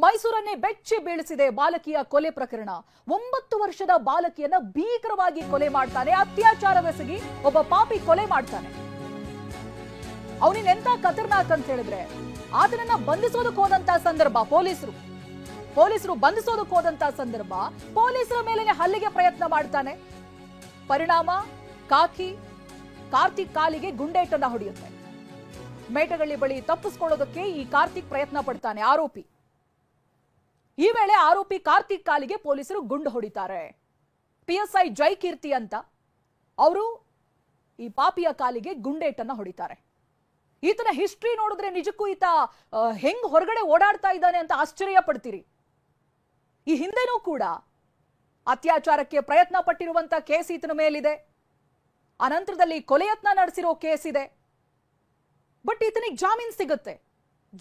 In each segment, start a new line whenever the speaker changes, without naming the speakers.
ಮೈಸೂರನ್ನೇ ಬೆಚ್ಚಿ ಬೀಳಿಸಿದೆ ಬಾಲಕಿಯ ಕೊಲೆ ಪ್ರಕರಣ. 9 ವರ್ಷದ ಬಾಲಕಿಯನ್ನ ಭೀಕರವಾಗಿ ಕೊಲೆ ಮಾಡ್ತಾನೆ, ಅತ್ಯಾಚಾರವೆಸಗಿ ಒಬ್ಬ ಪಾಪಿ ಕೊಲೆ ಮಾಡ್ತಾನೆ. ಅವನಿನೆಂತ ಖತರ್ನಾಕ್ ಅಂತ ಹೇಳಿದ್ರೆ, ಆತನನ್ನ ಬಂಧಿಸೋದಕ್ಕೆ ಹೋದಂತ ಸಂದರ್ಭ ಪೊಲೀಸರು ಬಂಧಿಸೋದಕ್ಕೆ ಹೋದಂತ ಸಂದರ್ಭ ಪೊಲೀಸರ ಮೇಲೆನೆ ಹಲ್ಲೆಗೆ ಪ್ರಯತ್ನ ಮಾಡ್ತಾನೆ. ಪರಿಣಾಮ ಕಾರ್ತಿಕ್ ಕಾಲಿಗೆ ಗುಂಡೇಟನ್ನ ಹೊಡೆಯುತ್ತೆ. ಮೇಟಗಳ್ಳಿ ಬಳಿ ತಪ್ಪಿಸ್ಕೊಳ್ಳೋದಕ್ಕೆ ಈ ಕಾರ್ತಿಕ್ ಪ್ರಯತ್ನ ಪಡ್ತಾನೆ, ಆರೋಪಿ. ಈ ವೇಳೆ ಆರೋಪಿ ಕಾರ್ತಿಕ್ ಕಾಲಿಗೆ ಪೊಲೀಸರು ಗುಂಡು ಹೊಡಿತಾರೆ. PSI ಜೈಕೀರ್ತಿ ಅಂತ ಅವರು ಈ ಪಾಪಿಯ ಕಾಲಿಗೆ ಗುಂಡೇಟನ್ನ ಹೊಡಿತಾರೆ. ಈತನ ಹಿಸ್ಟ್ರಿ ನೋಡಿದ್ರೆ ನಿಜಕ್ಕೂ ಈತ ಹೆಂಗ್ ಹೊರಗಡೆ ಓಡಾಡ್ತಾ ಇದ್ದಾನೆ ಅಂತ ಆಶ್ಚರ್ಯ ಪಡ್ತೀರಿ. ಈ ಹಿಂದೆನೂ ಕೂಡ ಅತ್ಯಾಚಾರಕ್ಕೆ ಪ್ರಯತ್ನ ಪಟ್ಟಿರುವಂತ ಕೇಸ್ ಈತನ ಮೇಲಿದೆ. ಅನಂತರದಲ್ಲಿ ಕೊಲೆಯತ್ನ ನಡೆಸಿರೋ ಕೇಸ್ ಇದೆ. ಬಟ್ ಈತನಿಗೆ ಜಾಮೀನ್ ಸಿಗುತ್ತೆ.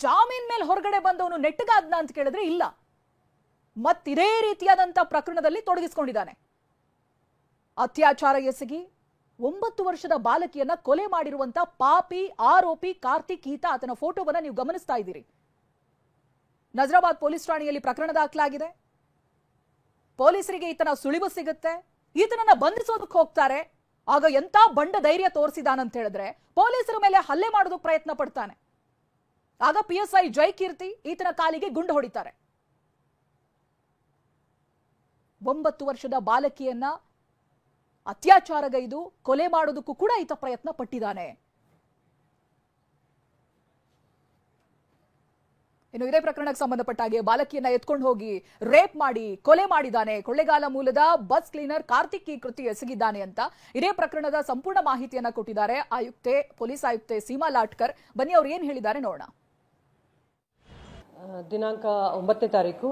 ಜಾಮೀನ್ ಮೇಲೆ ಹೊರಗಡೆ ಬಂದವನು ನೆಟ್ಟಗಾದ್ನ ಅಂತ ಕೇಳಿದ್ರೆ ಇಲ್ಲ, ಮತ್ತಿದೇ ರೀತಿಯಾದಂತ ಪ್ರಕರಣದಲ್ಲಿ ತೊಡಗಿಸಿಕೊಂಡಿದ್ದಾನೆ. ಅತ್ಯಾಚಾರ ಎಸಗಿ 9 ವರ್ಷದ ಬಾಲಕಿಯನ್ನ ಕೊಲೆ ಮಾಡಿರುವಂತ ಪಾಪಿ ಆರೋಪಿ ಕಾರ್ತಿಕ್ ಈತ. ಆತನ ಫೋಟೋವನ್ನ ನೀವು ಗಮನಿಸ್ತಾ ಇದ್ದೀರಿ. ನಜರಾಬಾದ್ ಪೊಲೀಸ್ ಠಾಣೆಯಲ್ಲಿ ಪ್ರಕರಣ ದಾಖಲಾಗಿದೆ. ಪೊಲೀಸರಿಗೆ ಈತನ ಸುಳಿವು ಸಿಗುತ್ತೆ. ಈತನನ್ನ ಬಂಧಿಸೋದಕ್ಕೆ ಹೋಗ್ತಾರೆ. ಆಗ ಎಂತ ಬಂಡ ಧೈರ್ಯ ತೋರಿಸಿದಾನಂತ ಹೇಳಿದ್ರೆ ಪೊಲೀಸರ ಮೇಲೆ ಹಲ್ಲೆ ಮಾಡೋದಕ್ಕೆ ಪ್ರಯತ್ನ ಪಡ್ತಾನೆ. ಆಗ PSI ಜೈಕೀರ್ತಿ ಈತನ ಕಾಲಿಗೆ ಗುಂಡು ಹೊಡಿತಾರೆ. 9 ವರ್ಷದ ಬಾಲಕಿಯನ್ನ ಅತ್ಯಾಚಾರಗೈದು ಕೊಲೆ ಮಾಡೋದಕ್ಕೂ ಕೂಡ ಈತ ಪ್ರಯತ್ನ ಪಟ್ಟಿದ್ದಾನೆ. ಇನ್ನು ಇದೇ ಪ್ರಕರಣಕ್ಕೆ ಸಂಬಂಧಪಟ್ಟ ಹಾಗೆ ಬಾಲಕಿಯನ್ನ ಎತ್ಕೊಂಡು ಹೋಗಿ ರೇಪ್ ಮಾಡಿ ಕೊಲೆ ಮಾಡಿದ್ದಾನೆ. ಕೊಳ್ಳೇಗಾಲ ಮೂಲದ ಬಸ್ ಕ್ಲೀನರ್ ಕಾರ್ತಿಕ್ ಈ ಕೃತ್ಯ ಎಸಗಿದ್ದಾನೆ ಅಂತ ಇದೇ ಪ್ರಕರಣದ ಸಂಪೂರ್ಣ ಮಾಹಿತಿಯನ್ನ ಕೊಟ್ಟಿದ್ದಾರೆ ಪೊಲೀಸ್ ಆಯುಕ್ತೆ ಸೀಮಾ ಲಾಟ್ಕರ್. ಬನ್ನಿ ಅವ್ರು ಏನ್ ಹೇಳಿದ್ದಾರೆ ನೋಡೋಣ.
ದಿನಾಂಕ 9ನೇ ತಾರೀಕು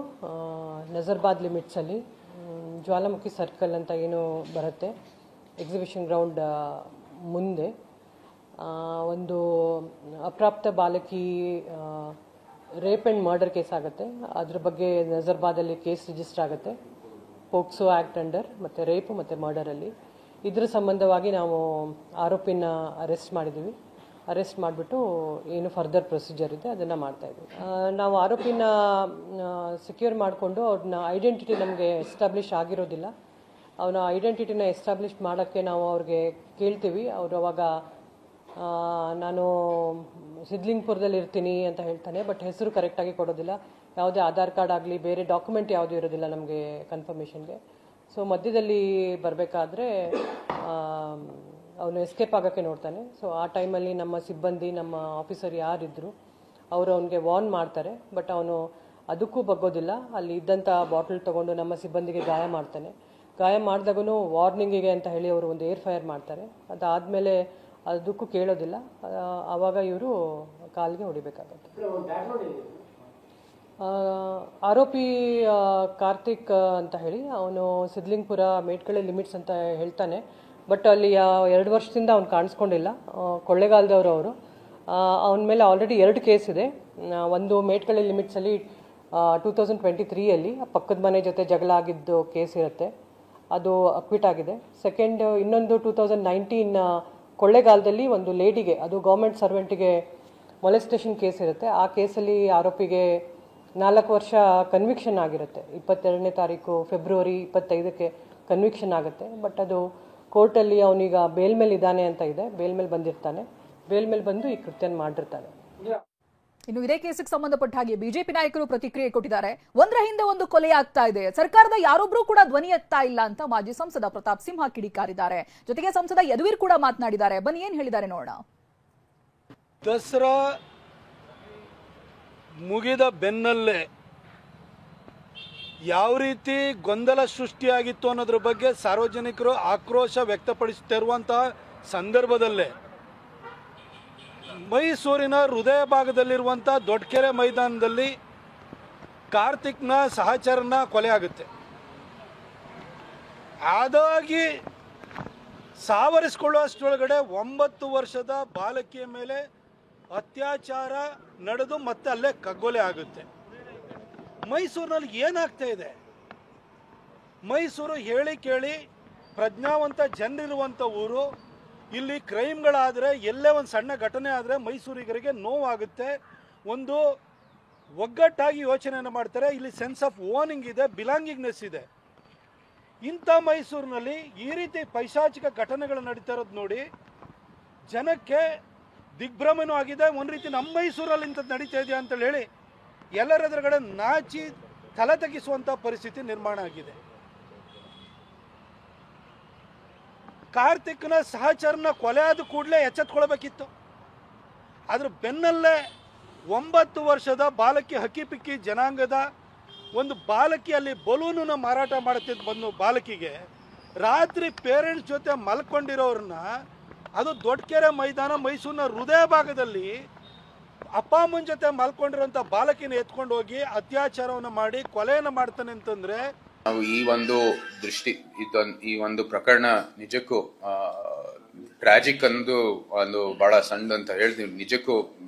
ನಜರ್ಬಾದ್ ಲಿಮಿಟ್ಸ್ ಅಲ್ಲಿ ಜ್ವಾಲಾಮುಖಿ ಸರ್ಕಲ್ ಅಂತ ಏನು ಬರುತ್ತೆ, ಎಕ್ಸಿಬಿಷನ್ ಗ್ರೌಂಡ್ ಮುಂದೆ ಒಂದು ಅಪ್ರಾಪ್ತ ಬಾಲಕಿ ರೇಪ್ ಆ್ಯಂಡ್ ಮರ್ಡರ್ ಕೇಸ್ ಆಗುತ್ತೆ. ಅದ್ರ ಬಗ್ಗೆ ನಜರ್ಬಾದಲ್ಲಿ ಕೇಸ್ ರಿಜಿಸ್ಟರ್ ಆಗುತ್ತೆ, ಪೋಕ್ಸೋ ಆ್ಯಕ್ಟ್ ಅಂಡರ್ ಮತ್ತು ರೇಪ್ ಮತ್ತು ಮರ್ಡರಲ್ಲಿ. ಇದರ ಸಂಬಂಧವಾಗಿ ನಾವು ಆರೋಪಿನ ಅರೆಸ್ಟ್ ಮಾಡಿದ್ದೀವಿ. ಅರೆಸ್ಟ್ ಮಾಡಿಬಿಟ್ಟು ಏನು ಫರ್ದರ್ ಪ್ರೊಸೀಜರ್ ಇದೆ ಅದನ್ನು ಮಾಡ್ತಾಯಿದ್ವಿ. ನಾವು ಆರೋಪಿನ ಸೆಕ್ಯೂರ್ ಮಾಡಿಕೊಂಡು ಅವ್ರನ್ನ ಐಡೆಂಟಿಟಿ ನಮಗೆ ಎಸ್ಟಾಬ್ಲಿಷ್ ಆಗಿರೋದಿಲ್ಲ. ಅವನ ಐಡೆಂಟಿಟಿನ ಎಸ್ಟಾಬ್ಲಿಷ್ ಮಾಡೋಕ್ಕೆ ನಾವು ಅವ್ರಿಗೆ ಕೇಳ್ತೀವಿ. ಅವರು ಅವಾಗ ನಾನು ಸಿದ್ಲಿಂಗ್ಪುರದಲ್ಲಿ ಇರ್ತೀನಿ ಅಂತ ಹೇಳ್ತಾನೆ. ಬಟ್ ಹೆಸರು ಕರೆಕ್ಟಾಗಿ ಕೊಡೋದಿಲ್ಲ. ಯಾವುದೇ ಆಧಾರ್ ಕಾರ್ಡ್ ಆಗಲಿ ಬೇರೆ ಡಾಕ್ಯುಮೆಂಟ್ ಯಾವುದೂ ಇರೋದಿಲ್ಲ ನಮಗೆ ಕನ್ಫರ್ಮೇಷನ್ಗೆ. ಸೊ ಮಧ್ಯದಲ್ಲಿ ಬರಬೇಕಾದ್ರೆ ಅವನು ಎಸ್ಕೇಪ್ ಆಗೋಕ್ಕೆ ನೋಡ್ತಾನೆ. ಸೊ ಆ ಟೈಮಲ್ಲಿ ನಮ್ಮ ಸಿಬ್ಬಂದಿ, ನಮ್ಮ ಆಫೀಸರ್ ಯಾರಿದ್ರು ಅವರು ಅವನಿಗೆ ವಾರ್ನ್ ಮಾಡ್ತಾರೆ. ಬಟ್ ಅವನು ಅದಕ್ಕೂ ಬಗ್ಗೋದಿಲ್ಲ. ಅಲ್ಲಿ ಇದ್ದಂಥ ಬಾಟಲ್ ತೊಗೊಂಡು ನಮ್ಮ ಸಿಬ್ಬಂದಿಗೆ ಗಾಯ ಮಾಡ್ತಾನೆ. ಗಾಯ ಮಾಡಿದಾಗೂ ವಾರ್ನಿಂಗಿಗೆ ಅಂತ ಹೇಳಿ ಅವರು ಒಂದು ಏರ್ ಫೈರ್ ಮಾಡ್ತಾರೆ. ಅದಾದಮೇಲೆ ಅದಕ್ಕೂ ಕೇಳೋದಿಲ್ಲ. ಆವಾಗ ಇವರು ಕಾಲಿಗೆ ಹೊಡಿಬೇಕಾಗತ್ತೆ. ಆರೋಪಿ ಕಾರ್ತಿಕ್ ಅಂತ ಹೇಳಿ ಅವನು ಸಿದ್ಲಿಂಗ್ಪುರ ಮೇಟ್ಕಳ್ಳಿ ಲಿಮಿಟ್ಸ್ ಅಂತ ಹೇಳ್ತಾನೆ. ಬಟ್ ಅಲ್ಲಿ 2 ವರ್ಷದಿಂದ ಅವ್ನು ಕಾಣಿಸ್ಕೊಂಡಿಲ್ಲ. ಕೊಳ್ಳೇಗಾಲದವರು ಅವರು. ಅವನ ಮೇಲೆ ಆಲ್ರೆಡಿ 2 ಕೇಸ್ ಇದೆ. ಒಂದು ಮೇಟ್ಕಳ್ಳಿ ಲಿಮಿಟ್ಸಲ್ಲಿ 2023 ಪಕ್ಕದ ಮನೆ ಜೊತೆ ಜಗಳ ಆಗಿದ್ದು ಕೇಸ್ ಇರುತ್ತೆ, ಅದು ಅಕ್ವಿಟ್ ಆಗಿದೆ. ಸೆಕೆಂಡ್ ಇನ್ನೊಂದು 2019 ಕೊಳ್ಳೇಗಾಲದಲ್ಲಿ ಒಂದು ಲೇಡಿಗೆ, ಅದು ಗೌರ್ಮೆಂಟ್ ಸರ್ವೆಂಟಿಗೆ ಮೊಲೆಸ್ಟೇಷನ್ ಕೇಸ್ ಇರುತ್ತೆ. ಆ ಕೇಸಲ್ಲಿ ಆರೋಪಿಗೆ 4 ವರ್ಷ ಕನ್ವಿಕ್ಷನ್ ಆಗಿರುತ್ತೆ. 22ನೇ ತಾರೀಕು ಫೆಬ್ರವರಿ 25ಕ್ಕೆ ಕನ್ವಿಕ್ಷನ್ ಆಗುತ್ತೆ. ಬಟ್ ಅದು ಕೋರ್ಟಲ್ಲಿ ಅವನೀಗ ಬೇಲ್ ಮೇಲೆ ಇದ್ದಾನೆ ಅಂತ ಇದೆ. ಬೇಲ್ ಮೇಲೆ ಬಂದಿರ್ತಾನೆ. ಬೇಲ್ ಮೇಲೆ ಬಂದು ಈ ಕೃತ್ಯನ ಮಾಡಿರ್ತಾನೆ.
ಇನ್ನು ಇದೇ ಕೇಸಿಗೆ ಸಂಬಂಧಪಟ್ಟ ಹಾಗೆ ಬಿಜೆಪಿ ನಾಯಕರು ಪ್ರತಿಕ್ರಿಯೆ ಕೊಟ್ಟಿದ್ದಾರೆ. ಒಂದರ ಹಿಂದೆ ಒಂದು ಕೊಲೆ ಆಗ್ತಾ ಇದೆ, ಸರ್ಕಾರದ ಯಾರೊಬ್ರು ಕೂಡ ಧ್ವನಿ ಎತ್ತಾ ಇಲ್ಲ ಅಂತ ಮಾಜಿ ಸಂಸದ ಪ್ರತಾಪ್ ಸಿಂಹ ಕಿಡಿಕಾರಿದ್ದಾರೆ. ಜೊತೆಗೆ ಸಂಸದ ಯದುವೀರ್ ಕೂಡ ಮಾತನಾಡಿದ್ದಾರೆ. ಬನ್ನಿ ಏನ್ ಹೇಳಿದ್ದಾರೆ ನೋಡೋಣ.
ದಸರಾ ಮುಗಿದ ಬೆನ್ನಲ್ಲೇ ಯಾವ ರೀತಿ ಗೊಂದಲ ಸೃಷ್ಟಿಯಾಗಿತ್ತು ಅನ್ನೋದ್ರ ಬಗ್ಗೆ ಸಾರ್ವಜನಿಕರು ಆಕ್ರೋಶ ವ್ಯಕ್ತಪಡಿಸುತ್ತಿರುವಂತಹ ಸಂದರ್ಭದಲ್ಲೇ ಮೈಸೂರಿನ ಹೃದಯ ಭಾಗದಲ್ಲಿರುವಂಥ ದೊಡ್ಡಕೆರೆ ಮೈದಾನದಲ್ಲಿ ಕಾರ್ತಿಕ್ನ ಸಹಚರನ ಕೊಲೆ ಆಗುತ್ತೆ. ಅದಾಗಿ ಸಾವರಿಸಿಕೊಳ್ಳುವಷ್ಟರೊಳಗಡೆ 9 ವರ್ಷದ ಬಾಲಕಿಯ ಮೇಲೆ ಅತ್ಯಾಚಾರ ನಡೆದು ಮತ್ತೆ ಅಲ್ಲೇ ಕಗ್ಗೊಲೆ ಆಗುತ್ತೆ. ಮೈಸೂರಿನಲ್ಲಿ ಏನಾಗ್ತಾ ಇದೆ? ಮೈಸೂರು ಹೇಳಿ ಕೇಳಿ ಪ್ರಜ್ಞಾವಂತ ಜನರಿರುವಂಥ ಊರು. ಇಲ್ಲಿ ಕ್ರೈಮ್ಗಳಾದರೆ, ಎಲ್ಲೇ ಒಂದು ಸಣ್ಣ ಘಟನೆ ಆದರೆ ಮೈಸೂರಿಗರಿಗೆ ನೋವಾಗುತ್ತೆ. ಒಂದು ಒಗ್ಗಟ್ಟಾಗಿ ಯೋಚನೆಯನ್ನು ಮಾಡ್ತಾರೆ. ಇಲ್ಲಿ ಸೆನ್ಸ್ ಆಫ್ ಓನಿಂಗ್ ಇದೆ, ಬಿಲಾಂಗಿಂಗ್ನೆಸ್ ಇದೆ. ಇಂಥ ಮೈಸೂರಿನಲ್ಲಿ ಈ ರೀತಿ ಪೈಶಾಚಿಕ ಘಟನೆಗಳು ನಡೀತಾ ಇರೋದು ನೋಡಿ ಜನಕ್ಕೆ ದಿಗ್ಭ್ರಮೆನೂ ಆಗಿದೆ. ಒಂದು ರೀತಿ ನಮ್ಮ ಮೈಸೂರಲ್ಲಿ ಇಂಥದ್ದು ನಡೀತಾ ಇದೆಯಾ ಅಂತೇಳಿ ಹೇಳಿ ಎಲ್ಲರ ಎದುರುಗಡೆ ನಾಚಿ ತಲೆ ತಗ್ಗಿಸುವಂಥ ಪರಿಸ್ಥಿತಿ ನಿರ್ಮಾಣ ಆಗಿದೆ. ಕಾರ್ತಿಕ್ನ ಸಹಚರನ ಕೊಲೆ ಆದ ಕೂಡಲೇ ಎಚ್ಚೆತ್ಕೊಳ್ಬೇಕಿತ್ತು. ಅದ್ರ ಬೆನ್ನಲ್ಲೇ 9 ವರ್ಷದ ಬಾಲಕಿ ಹಕ್ಕಿಪಿಕ್ಕಿ ಜನಾಂಗದ ಒಂದು ಬಾಲಕಿ ಅಲ್ಲಿ ಬಲೂನನ್ನ ಮಾರಾಟ ಮಾಡುತ್ತಿದ್ದ ಬಂದು ಬಾಲಕಿಗೆ ರಾತ್ರಿ ಪೇರೆಂಟ್ಸ್ ಜೊತೆ ಮಲ್ಕೊಂಡಿರೋರನ್ನ ಅದು ದೊಡ್ಡಕೆರೆ ಮೈದಾನ ಮೈಸೂರಿನ ಹೃದಯ ಭಾಗದಲ್ಲಿ ಅಪ್ಪ ಅಮ್ಮನ ಜೊತೆ ಮಲ್ಕೊಂಡಿರೋಂಥ ಬಾಲಕಿನ ಎತ್ಕೊಂಡು ಹೋಗಿ ಅತ್ಯಾಚಾರವನ್ನು ಮಾಡಿ ಕೊಲೆಯನ್ನು ಮಾಡ್ತಾನೆ ಅಂತಂದ್ರೆ
ನಾವು ಈ ಒಂದು ಪ್ರಕರಣ ನಿಜಕ್ಕೂ ಟ್ರಾಜಿಕ್ ಒಂದು ಬಹಳ ಸಣ್ಣ ಅಂತ ಹೇಳ್ತೀವಿ. ನಿಜಕ್ಕೂ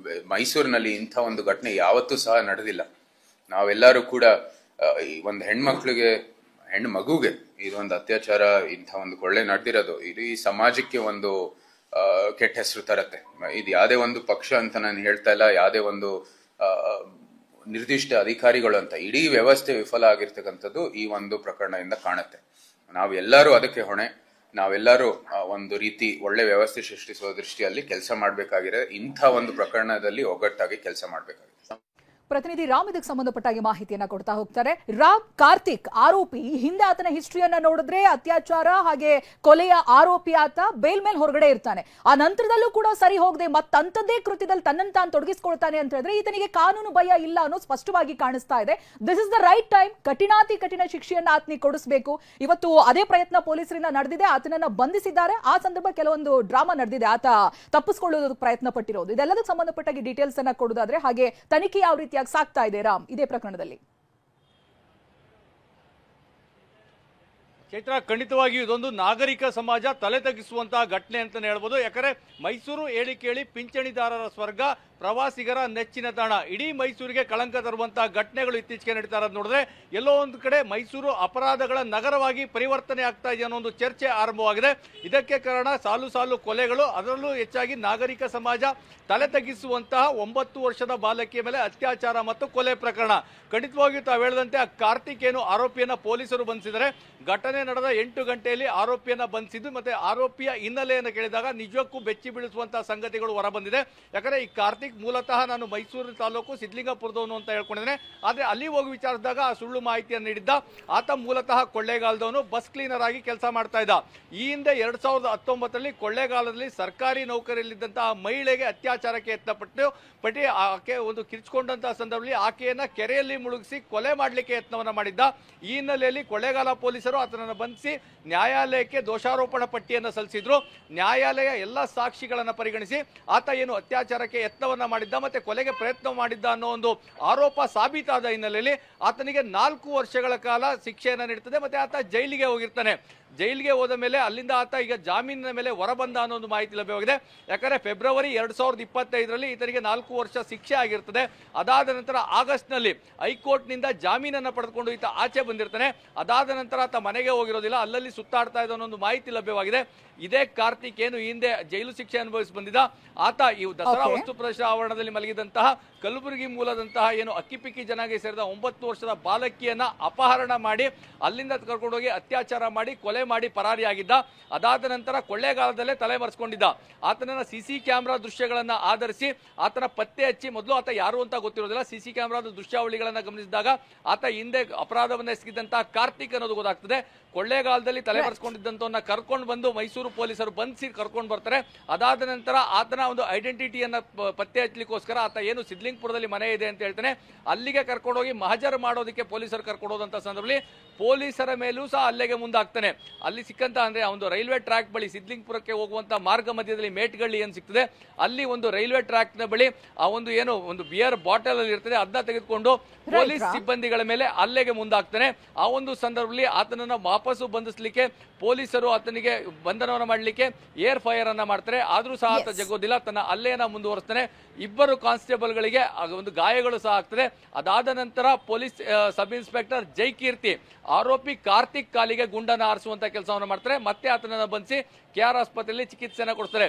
ಮೈಸೂರಿನಲ್ಲಿ ಇಂಥ ಒಂದು ಘಟನೆ ಯಾವತ್ತೂ ಸಹ ನಡೆದಿಲ್ಲ. ನಾವೆಲ್ಲರೂ ಕೂಡ ಒಂದು ಹೆಣ್ಣು ಮಗುಗೆ ಇದೊಂದು ಅತ್ಯಾಚಾರ, ಇಂಥ ಒಂದು ಕೊಳ್ಳೆ ನಡೆದಿರೋದು ಇಡೀ ಸಮಾಜಕ್ಕೆ ಒಂದು ಕೆಟ್ಟ ಹೆಸರು ತರತ್ತೆ. ಇದು ಯಾವುದೇ ಒಂದು ಪಕ್ಷ ಅಂತ ನಾನು ಹೇಳ್ತಾ ಇಲ್ಲ, ಯಾವುದೇ ಒಂದು ನಿರ್ದಿಷ್ಟ ಅಧಿಕಾರಿಗಳು ಅಂತ, ಇಡೀ ವ್ಯವಸ್ಥೆ ವಿಫಲ ಆಗಿರ್ತಕ್ಕಂಥದ್ದು ಈ ಒಂದು ಪ್ರಕರಣದಿಂದ ಕಾಣುತ್ತೆ. ನಾವೆಲ್ಲರೂ ಅದಕ್ಕೆ ಹೊಣೆ. ನಾವೆಲ್ಲರೂ ಒಂದು ರೀತಿ ಒಳ್ಳೆ ವ್ಯವಸ್ಥೆ ಸೃಷ್ಟಿಸುವ ದೃಷ್ಟಿಯಲ್ಲಿ ಕೆಲಸ ಮಾಡಬೇಕಾಗಿದೆ. ಇಂಥ ಒಂದು ಪ್ರಕರಣದಲ್ಲಿ ಒಗ್ಗಟ್ಟಾಗಿ ಕೆಲಸ ಮಾಡಬೇಕಾಗಿದೆ.
ಪ್ರತಿನಿಧಿ ರಾಮ್ ಇದಕ್ಕೆ ಸಂಬಂಧಪಟ್ಟಾಗಿ ಮಾಹಿತಿಯನ್ನ ಕೊಡ್ತಾ ಹೋಗ್ತಾರೆ. ರಾಮ್, ಕಾರ್ತಿಕ್ ಆರೋಪಿ, ಹಿಂದೆ ಆತನ ಹಿಸ್ಟ್ರಿಯನ್ನ ನೋಡಿದ್ರೆ ಅತ್ಯಾಚಾರ ಹಾಗೆ ಕೊಲೆಯ ಆರೋಪಿ ಆತ ಬೇಲ್ ಮೇಲೆ ಹೊರಗಡೆ ಇರ್ತಾನೆ. ಆ ನಂತರದಲ್ಲೂ ಕೂಡ ಸರಿ ಹೋಗದೆ ಮತ್ತಂತದ್ದೇ ಕೃತ್ಯದಲ್ಲಿ ತನ್ನನ್ನು ತಾನು ತೊಡಗಿಸ್ಕೊಳ್ತಾನೆ ಅಂತ ಹೇಳಿದ್ರೆ ಈತನಿಗೆ ಕಾನೂನು ಭಯ ಇಲ್ಲ ಅನ್ನೋದು ಸ್ಪಷ್ಟವಾಗಿ ಕಾಣಿಸ್ತಾ ಇದೆ. This is the right time. ಕಠಿಣಾತಿ ಕಠಿಣ ಶಿಕ್ಷೆಯನ್ನ ಆತನಿಗೆ ಕೊಡಿಸಬೇಕು. ಇವತ್ತು ಅದೇ ಪ್ರಯತ್ನ ಪೊಲೀಸರಿಂದ ನಡೆದಿದೆ. ಆತನನ್ನ ಬಂಧಿಸಿದ್ದಾರೆ. ಆ ಸಂದರ್ಭ ಕೆಲವೊಂದು ಡ್ರಾಮಾ ನಡೆದಿದೆ. ಆತ ತಪ್ಪಿಸಿಕೊಳ್ಳೋದಕ್ಕೆ ಪ್ರಯತ್ನ ಪಟ್ಟಿರೋದು. ಇದೆಲ್ಲದಕ್ಕೆ ಸಂಬಂಧಪಟ್ಟಾಗಿ ಡೀಟೇಲ್ಸ್ ಅನ್ನ ಕೊಡೋದಾದ್ರೆ ಹಾಗೆ ತನಿಖೆ ಯಾವ ರೀತಿ ಸಾಗ್ತಾ ಇದೆ ರಾಮ್ ಇದೇ ಪ್ರಕರಣದಲ್ಲಿ?
ಚೈತ್ರ, ಖಂಡಿತವಾಗಿಯೂ ಇದೊಂದು ನಾಗರಿಕ ಸಮಾಜ ತಲೆ ತಗ್ಗಿಸುವಂತಹ ಘಟನೆ ಅಂತಾನೆ ಹೇಳ್ಬೋದು. ಯಾಕಂದ್ರೆ ಮೈಸೂರು ಹೇಳಿ ಕೇಳಿ ಪಿಂಚಣಿದಾರರ ಸ್ವರ್ಗ, ಪ್ರವಾಸಿಗರ ನೆಚ್ಚಿನ ತಾಣ, ಇಡೀ ಮೈಸೂರಿಗೆ ಕಳಂಕ ತರುವಂತಹ ಘಟನೆಗಳು ಇತ್ತೀಚೆಗೆ ನಡೀತಾ ಇರೋದು ನೋಡಿದ್ರೆ ಎಲ್ಲೋ ಒಂದು ಕಡೆ ಮೈಸೂರು ಅಪರಾಧಗಳ ನಗರವಾಗಿ ಪರಿವರ್ತನೆ ಆಗ್ತಾ ಇದೆ ಅನ್ನೋ ಒಂದು ಚರ್ಚೆ ಆರಂಭವಾಗಿದೆ. ಇದಕ್ಕೆ ಕಾರಣ ಸಾಲು ಸಾಲು ಕೊಲೆಗಳು, ಅದರಲ್ಲೂ ಹೆಚ್ಚಾಗಿ ನಾಗರಿಕ ಸಮಾಜ ತಲೆ ತಗ್ಗಿಸುವಂತಹ 9 ವರ್ಷದ ಬಾಲಕಿಯ ಮೇಲೆ ಅತ್ಯಾಚಾರ ಮತ್ತು ಕೊಲೆ ಪ್ರಕರಣ. ಖಂಡಿತವಾಗಿಯೂ ತಾವು ಹೇಳಿದಂತೆ ಆ ಕಾರ್ತಿಕ್ ಏನು ಆರೋಪಿಯನ್ನ ಪೊಲೀಸರು ಬಂಧಿಸಿದರೆ, ಘಟನೆ ನಡೆದ 8 ಗಂಟೆಯಲ್ಲಿ ಆರೋಪಿಯನ್ನ ಬಂಧಿಸಿದ್ದು ಮತ್ತೆ ಆರೋಪಿಯ ಹಿನ್ನೆಲೆಯನ್ನು ಕೇಳಿದಾಗ ನಿಜಕ್ಕೂ ಬೆಚ್ಚಿ ಬೀಳಿಸುವಂತಹ ಸಂಗತಿಗಳು ಹೊರಬಂದಿದೆ. ಯಾಕಂದ್ರೆ ಈ ಕಾರ್ತಿಕ್ ಮೂಲತಃ ನಾನು ಮೈಸೂರು ತಾಲೂಕು ಸಿದ್ಲಿಂಗಪುರದವನು ಅಂತ ಹೇಳ್ಕೊಂಡಿದ್ದೇನೆ. ಆದ್ರೆ ಅಲ್ಲಿ ಹೋಗಿ ವಿಚಾರಿಸಿದಾಗ ಆ ಸುಳ್ಳು ಮಾಹಿತಿಯನ್ನು ನೀಡಿದ್ದ. ಆತ ಮೂಲತಃ ಕೊಳ್ಳೇಗಾಲದವನು, ಬಸ್ ಕ್ಲೀನರ್ ಆಗಿ ಕೆಲಸ ಮಾಡ್ತಾ ಇದ್ದ. ಈ ಹಿಂದೆ 2019ರಲ್ಲಿ ಕೊಳ್ಳೇಗಾಲದಲ್ಲಿ ಸರ್ಕಾರಿ ನೌಕರಿಯಲ್ಲಿದ್ದಂತಹ ಮಹಿಳೆಗೆ ಅತ್ಯಾಚಾರಕ್ಕೆ ಯತ್ನಪಟ್ಟು ಆಕೆ ಒಂದು ಕಿರ್ಚ್ಕೊಂಡಂತಹ ಸಂದರ್ಭದಲ್ಲಿ ಆಕೆಯನ್ನ ಕೆರೆಯಲ್ಲಿ ಮುಳುಗಿಸಿ ಕೊಲೆ ಮಾಡಲಿಕ್ಕೆ ಯತ್ನವನ್ನ ಮಾಡಿದ್ದ. ಈ ಹಿನ್ನೆಲೆಯಲ್ಲಿ ಕೊಳ್ಳೇಗಾಲ ಪೊಲೀಸರು ಆತನನ್ನು ಬಂಧಿಸಿ ನ್ಯಾಯಾಲಯಕ್ಕೆ ದೋಷಾರೋಪಣಾ ಪಟ್ಟಿಯನ್ನು ಸಲ್ಲಿಸಿದ್ರು. ನ್ಯಾಯಾಲಯ ಎಲ್ಲ ಸಾಕ್ಷಿಗಳನ್ನು ಪರಿಗಣಿಸಿ ಆತ ಏನು ಅತ್ಯಾಚಾರಕ್ಕೆ ಯತ್ನವನ್ನ ಮಾಡಿದ್ದ ಮತ್ತೆ ಕೊಲೆಗೆ ಪ್ರಯತ್ನ ಮಾಡಿದ್ದ ಅನ್ನೋ ಒಂದು ಆರೋಪ ಸಾಬೀತಾದ ಹಿನ್ನೆಲೆಯಲ್ಲಿ ಆತನಿಗೆ 4 ವರ್ಷಗಳ ಕಾಲ ಶಿಕ್ಷೆಯನ್ನು ನೀಡುತ್ತದೆ. ಮತ್ತೆ ಆತ ಜೈಲಿಗೆ ಹೋಗಿರ್ತಾನೆ. ಜೈಲಿಗೆ ಹೋದ ಮೇಲೆ ಅಲ್ಲಿಂದ ಆತ ಈಗ ಜಾಮೀನಿನ ಮೇಲೆ ಹೊರಬಂದ ಅನ್ನೋ ಒಂದು ಮಾಹಿತಿ ಲಭ್ಯವಾಗಿದೆ. ಯಾಕಂದ್ರೆ ಫೆಬ್ರವರಿ 2025ರಲ್ಲಿ ಈತನಿಗೆ 4 ವರ್ಷ ಶಿಕ್ಷೆ ಆಗಿರ್ತದೆ. ಅದಾದ ನಂತರ ಆಗಸ್ಟ್ನಲ್ಲಿ ಹೈಕೋರ್ಟ್ನಿಂದ ಜಾಮೀನನ್ನು ಪಡೆದುಕೊಂಡು ಈತ ಆಚೆ ಬಂದಿರ್ತಾನೆ. ಅದಾದ ನಂತರ ಆತ ಮನೆಗೆ ಹೋಗಿರೋದಿಲ್ಲ, ಅಲ್ಲಲ್ಲಿ ಸುತ್ತಾಡ್ತಾ ಇದ್ದ ಅನ್ನೋ ಒಂದು ಮಾಹಿತಿ ಲಭ್ಯವಾಗಿದೆ. ಇದೇ ಕಾರ್ತಿಕ್ ಏನು ಹಿಂದೆ ಜೈಲು ಶಿಕ್ಷೆ ಅನುಭವಿಸಿ ಬಂದಿದ್ದ ಆತ ಈ ದಸರಾ ವಸ್ತು ಪ್ರದರ್ಶನ ಆವರಣದಲ್ಲಿ ಮಲಗಿದಂತಹ ಕಲಬುರಗಿ ಮೂಲದಂತಹ ಏನು ಅಕ್ಕಿಪಿಕ್ಕಿ ಜನಾಂಗಕ್ಕೆ ಸೇರಿದ 9 ವರ್ಷದ ಬಾಲಕಿಯನ್ನ ಅಪಹರಣ ಮಾಡಿ ಅಲ್ಲಿಂದ ಕರ್ಕೊಂಡೋಗಿ ಅತ್ಯಾಚಾರ ಮಾಡಿ ಕೊಲೆ ಮಾಡಿ ಪರಾರಿಯಾಗಿದ್ದ. ಅದಾದ ನಂತರ ಕೊಳ್ಳೇಗಾಲದಲ್ಲೇ ತಲೆಮರೆಸಿಕೊಂಡಿದ್ದ. ಆತನ ಸಿಸಿ ಕ್ಯಾಮೆರಾ ದೃಶ್ಯಗಳನ್ನ ಆಧರಿಸಿ ಆತನ ಪತ್ತೆ ಹಚ್ಚಿ, ಮೊದಲು ಆತ ಯಾರು ಅಂತ ಗೊತ್ತಿರೋದಿಲ್ಲ, ಸಿಸಿ ಕ್ಯಾಮೆರಾದ ದೃಶ್ಯಾವಳಿಗಳನ್ನ ಗಮನಿಸಿದಾಗ ಆತ ಹಿಂದೆ ಅಪರಾಧವನ್ನ ಎಸಗಿದಂತಹ ಕಾರ್ತಿಕ್ ಅನ್ನೋದು ಗೊತ್ತಾಗ್ತದೆ. ಕೊಳ್ಳೇಗಾಲದಲ್ಲಿ ತಲೆಮರೆಸಿಕೊಂಡಿದ್ದಂತವನ್ನ ಕರ್ಕೊಂಡು ಬಂದು ಮೈಸೂರು ಪೊಲೀಸರು ಬಂಧಿಸಿ ಕರ್ಕೊಂಡು ಬರ್ತಾರೆ. ಅದಾದ ನಂತರ ಆತನ ಒಂದು ಐಡೆಂಟಿಟಿಯನ್ನ ಪತ್ತೆ ಹಚ್ಚಲಿಕ್ಕೋಸ್ಕರ ಆತ ಏನು ಸಿದ್ಲಿಂಗಪುರದಲ್ಲಿ ಮನೆ ಇದೆ ಅಂತ ಹೇಳ್ತಾನೆ, ಅಲ್ಲಿಗೆ ಕರ್ಕೊಂಡೋಗಿ ಮಹಜರ್ ಮಾಡೋದಕ್ಕೆ ಪೊಲೀಸರು ಕರ್ಕೊಂಡೋದಂತ ಸಂದರ್ಭದಲ್ಲಿ ಪೊಲೀಸರ ಮೇಲೂ ಸಹ ಹಲ್ಲೆಗೆ ಮುಂದಾಗ್ತಾನೆ. ಅಲ್ಲಿ ಸಿಕ್ಕಂತ ಅಂದ್ರೆ ಒಂದು ರೈಲ್ವೆ ಟ್ರ್ಯಾಕ್ ಬಳಿ ಸಿದ್ಲಿಂಗಪುರಕ್ಕೆ ಹೋಗುವಂತ ಮಾರ್ಗ ಮಧ್ಯದಲ್ಲಿ ಮೇಟ್ಗಳ್ಳಿ ಏನ್ ಸಿಗ್ತದೆ, ಅಲ್ಲಿ ಒಂದು ರೈಲ್ವೆ ಟ್ರ್ಯಾಕ್ ನ ಬಳಿ ಆ ಒಂದು ಏನು ಒಂದು ಬಿಯರ್ ಬಾಟಲ್ ಅಲ್ಲಿ ಇರ್ತದೆ, ಅದನ್ನ ತೆಗೆದುಕೊಂಡು ಪೊಲೀಸ್ ಸಿಬ್ಬಂದಿಗಳ ಮೇಲೆ ಹಲ್ಲೆಗೆ ಮುಂದಾಗ್ತಾನೆ. ಆ ಒಂದು ಸಂದರ್ಭದಲ್ಲಿ ಆತನನ್ನ ವಾಪಸ್ಸು ಬಂಧಿಸಲಿಕ್ಕೆ ಪೊಲೀಸರು ಆತನಿಗೆ ಬಂಧನವನ್ನ ಮಾಡಲಿಕ್ಕೆ ಏರ್ ಫೈರ್ ಅನ್ನ ಮಾಡ್ತಾರೆ. ಆದ್ರೂ ಸಹ ಆತ ಜಗೋದಿಲ್ಲ, ತನ್ನ ಹಲ್ಲೆಯನ್ನ ಮುಂದುವರಿಸ್ತಾನೆ. 2 ಕಾನ್ಸ್ಟೇಬಲ್ಗಳಿಗೆ ಒಂದು ಗಾಯಗಳು ಸಹ ಆಗ್ತದೆ. ಅದಾದ ನಂತರ ಪೊಲೀಸ್ ಸಬ್ ಇನ್ಸ್ಪೆಕ್ಟರ್ ಜೈಕೀರ್ತಿ ಆರೋಪಿ ಕಾರ್ತಿಕ್ ಕಾಲಿಗೆ ಗುಂಡನ್ನ ಹಾರಿಸುವಂತ ಕೆಲಸವನ್ನು ಮಾಡ್ತಾರೆ. ಮತ್ತೆ ಆತನನ್ನ ಬಂಧಿಸಿ KR ಆಸ್ಪತ್ರೆಯಲ್ಲಿ ಚಿಕಿತ್ಸೆಯನ್ನ ಕೊಡಿಸ್ತಾರೆ.